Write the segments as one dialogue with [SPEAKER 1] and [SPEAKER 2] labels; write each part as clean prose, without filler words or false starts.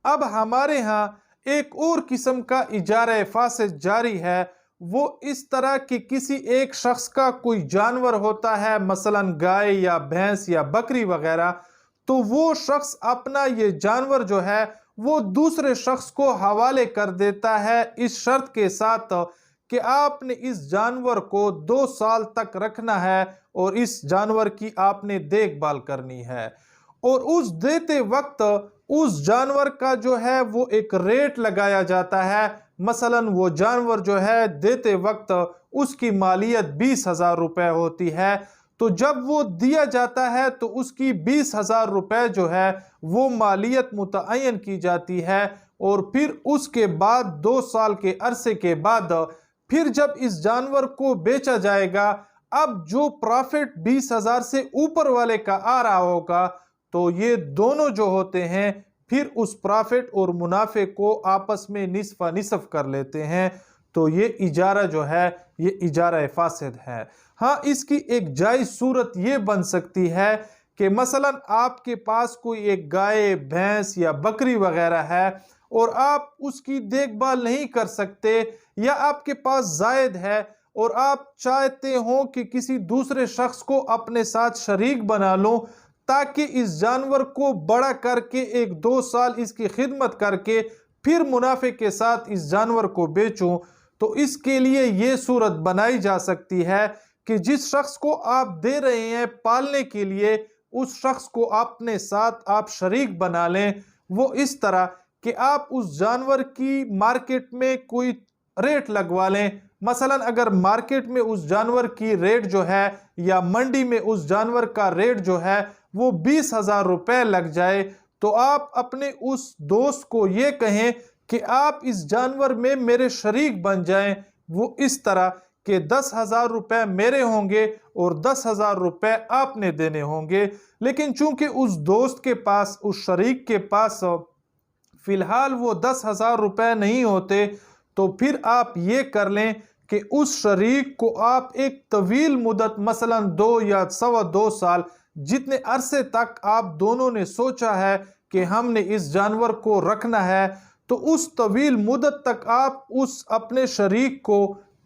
[SPEAKER 1] اب ہمارے ہاں ایک اور قسم کا اجارہ فاسد جاری ہے، وہ اس طرح کہ کسی ایک شخص کا کوئی جانور ہوتا ہے، مثلا گائے یا بھینس یا بکری وغیرہ، تو وہ شخص اپنا یہ جانور جو ہے وہ دوسرے شخص کو حوالے کر دیتا ہے، اس شرط کے ساتھ کہ آپ نے اس جانور کو 2 سال تک رکھنا ہے اور اس جانور کی آپ نے دیکھ بھال کرنی ہے، اور اس دیتے وقت اس جانور کا جو ہے وہ ایک ریٹ لگایا جاتا ہے۔ مثلا وہ جانور جو ہے دیتے وقت اس کی مالیت 20,000 روپے ہوتی ہے، تو جب وہ دیا جاتا ہے تو اس کی 20,000 روپے جو ہے وہ مالیت متعین کی جاتی ہے، اور پھر اس کے بعد 2 سال کے عرصے کے بعد پھر جب اس جانور کو بیچا جائے گا، اب جو پرافٹ 20,000 سے اوپر والے کا آ رہا ہوگا، تو یہ دونوں جو ہوتے ہیں پھر اس پرافٹ اور منافع کو آپس میں نصف نصف کر لیتے ہیں۔ تو یہ اجارہ جو ہے یہ اجارہ فاسد ہے۔ ہاں، اس کی ایک جائز صورت یہ بن سکتی ہے کہ مثلا آپ کے پاس کوئی ایک گائے، بھینس یا بکری وغیرہ ہے اور آپ اس کی دیکھ بھال نہیں کر سکتے، یا آپ کے پاس زائد ہے اور آپ چاہتے ہوں کہ کسی دوسرے شخص کو اپنے ساتھ شریک بنا لوں تاکہ اس جانور کو بڑا کر کے 1-2 سال اس کی خدمت کر کے پھر منافع کے ساتھ اس جانور کو بیچوں، تو اس کے لیے یہ صورت بنائی جا سکتی ہے کہ جس شخص کو آپ دے رہے ہیں پالنے کے لیے، اس شخص کو اپنے ساتھ آپ شریک بنا لیں، وہ اس طرح کہ آپ اس جانور کی مارکیٹ میں کوئی ریٹ لگوا لیں۔ مثلا اگر مارکیٹ میں اس جانور کی ریٹ جو ہے یا منڈی میں اس جانور کا ریٹ جو ہے وہ 20,000 روپے لگ جائے، تو آپ اپنے اس دوست کو یہ کہیں کہ آپ اس جانور میں میرے شریک بن جائیں، وہ اس طرح کہ 10,000 روپے میرے ہوں گے اور 10,000 روپے آپ نے دینے ہوں گے۔ لیکن چونکہ اس دوست کے پاس، اس شریک کے پاس فی الحال وہ 10,000 روپے نہیں ہوتے، تو پھر آپ یہ کر لیں کہ اس شریک کو آپ ایک طویل مدت، مثلا 2 یا 2.25 سال، جتنے عرصے تک آپ دونوں نے سوچا ہے کہ ہم نے اس جانور کو رکھنا ہے، تو اس طویل مدت تک آپ اس اپنے شریک کو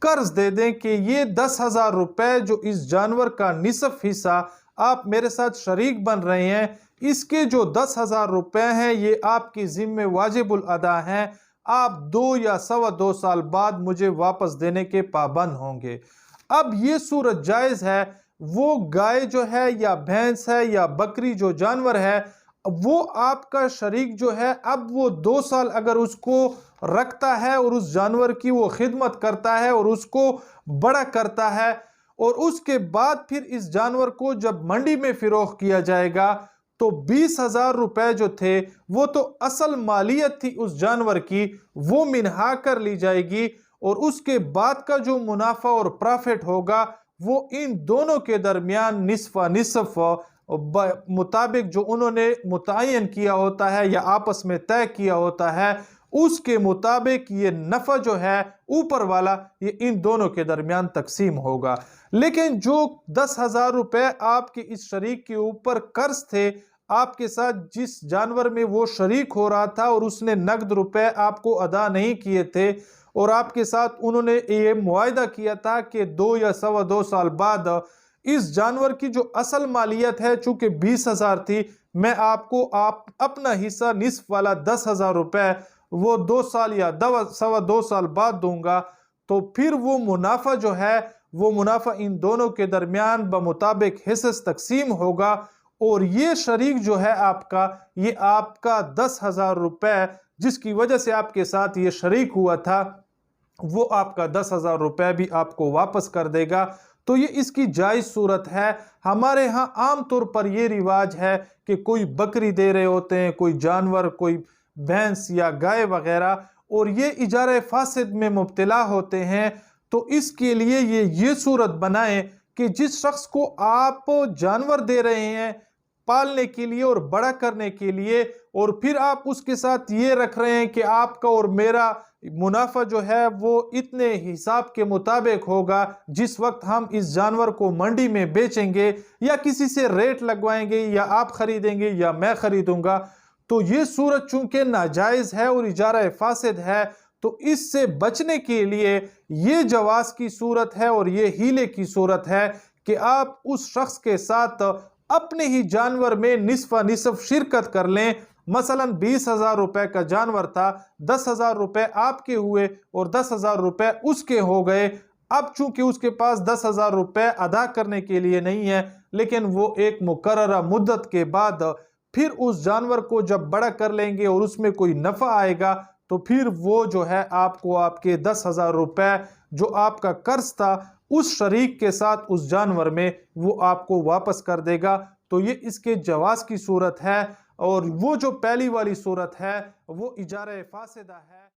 [SPEAKER 1] قرض دے دیں کہ یہ 10,000 روپے جو اس جانور کا نصف حصہ آپ میرے ساتھ شریک بن رہے ہیں، اس کے جو 10,000 روپے ہیں یہ آپ کی ذمہ واجب الادا ہیں، آپ 2 یا 2.25 سال بعد مجھے واپس دینے کے پابند ہوں گے۔ اب یہ صورت جائز ہے۔ وہ گائے جو ہے یا بھینس ہے یا بکری جو جانور ہے، وہ آپ کا شریک جو ہے، اب وہ 2 سال اگر اس کو رکھتا ہے اور اس جانور کی وہ خدمت کرتا ہے اور اس کو بڑا کرتا ہے، اور اس کے بعد پھر اس جانور کو جب منڈی میں فروخت کیا جائے گا، تو 20,000 روپے جو تھے وہ تو اصل مالیت تھی اس جانور کی، وہ منہا کر لی جائے گی، اور اس کے بعد کا جو منافع اور پرافٹ ہوگا وہ ان دونوں کے درمیان نصف نصف مطابق جو انہوں نے متعین کیا ہوتا ہے یا آپس میں طے کیا ہوتا ہے، اس کے مطابق یہ نفع جو ہے اوپر والا یہ ان دونوں کے درمیان تقسیم ہوگا۔ لیکن جو 10,000 روپے آپ کے اس شریک کے اوپر قرض تھے، آپ کے ساتھ جس جانور میں وہ شریک ہو رہا تھا اور اس نے نقد روپے آپ کو ادا نہیں کیے تھے، اور آپ کے ساتھ انہوں نے یہ معاہدہ کیا تھا کہ 2 یا 2.25 سال بعد اس جانور کی جو اصل مالیت ہے چونکہ 20,000 تھی، میں آپ کو اپنا حصہ نصف والا 10,000 روپے وہ 2 سال یا 2.25 سال بعد دوں گا، تو پھر وہ منافع جو ہے وہ منافع ان دونوں کے درمیان بمطابق حصص تقسیم ہوگا، اور یہ شریک جو ہے آپ کا، یہ آپ کا 10,000 روپے جس کی وجہ سے آپ کے ساتھ یہ شریک ہوا تھا، وہ آپ کا 10,000 روپے بھی آپ کو واپس کر دے گا۔ تو یہ اس کی جائز صورت ہے۔ ہمارے ہاں عام طور پر یہ رواج ہے کہ کوئی بکری دے رہے ہوتے ہیں، کوئی جانور، کوئی بھینس یا گائے وغیرہ، اور یہ اجارہ فاسد میں مبتلا ہوتے ہیں، تو اس کے لیے یہ صورت بنائیں کہ جس شخص کو آپ جانور دے رہے ہیں پالنے کے لیے اور بڑا کرنے کے لیے، اور پھر آپ اس کے ساتھ یہ رکھ رہے ہیں کہ آپ کا اور میرا منافع جو ہے وہ اتنے حساب کے مطابق ہوگا، جس وقت ہم اس جانور کو منڈی میں بیچیں گے یا کسی سے ریٹ لگوائیں گے یا آپ خریدیں گے یا میں خریدوں گا، تو یہ صورت چونکہ ناجائز ہے اور اجارہ فاسد ہے، تو اس سے بچنے کے لیے یہ جواز کی صورت ہے اور یہ ہیلے کی صورت ہے کہ آپ اس شخص کے ساتھ اپنے ہی جانور میں نصف نصف شرکت کر لیں۔ مثلا 20,000 روپے کا جانور تھا، 10,000 روپے آپ کے ہوئے اور 10,000 روپے اس کے ہو گئے۔ اب چونکہ اس کے پاس 10,000 روپے ادا کرنے کے لیے نہیں ہے، لیکن وہ ایک مقررہ مدت کے بعد پھر اس جانور کو جب بڑا کر لیں گے اور اس میں کوئی نفع آئے گا تو پھر وہ جو ہے آپ کو آپ کے 10,000 روپے جو آپ کا قرض تھا اس شریک کے ساتھ اس جانور میں وہ آپ کو واپس کر دے گا۔ تو یہ اس کے جواز کی صورت ہے، اور وہ جو پہلی والی صورت ہے وہ اجارہ فاسدہ ہے۔